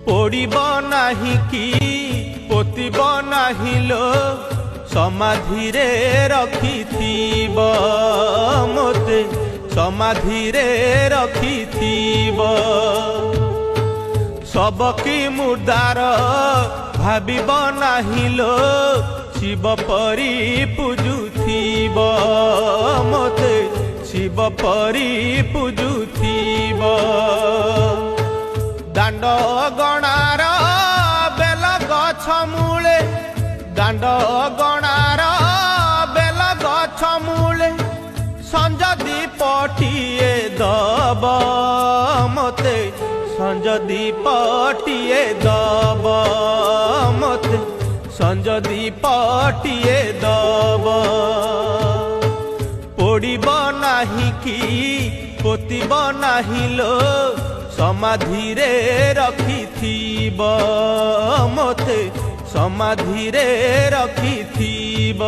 पोड़ब नाही कि पोतिब नाही लो समाधि रे रखिथिब मोते समाधि रे रखिथिब सबकी मुर्दार भाबिब नाही लो शिव परी पूजुथिब मोते शिव परी पूजुथिब दांड गणार बेल गछ मूले दांड गणार बेल गछ मूले संज दीपटिए दब मोते संज दीपटिए दब मोते संज दीपटिए दब पोड़ब नाही कि पोतिब नाही लो समाधि रे रखिथिब मोते समाधि रे रखिथिब।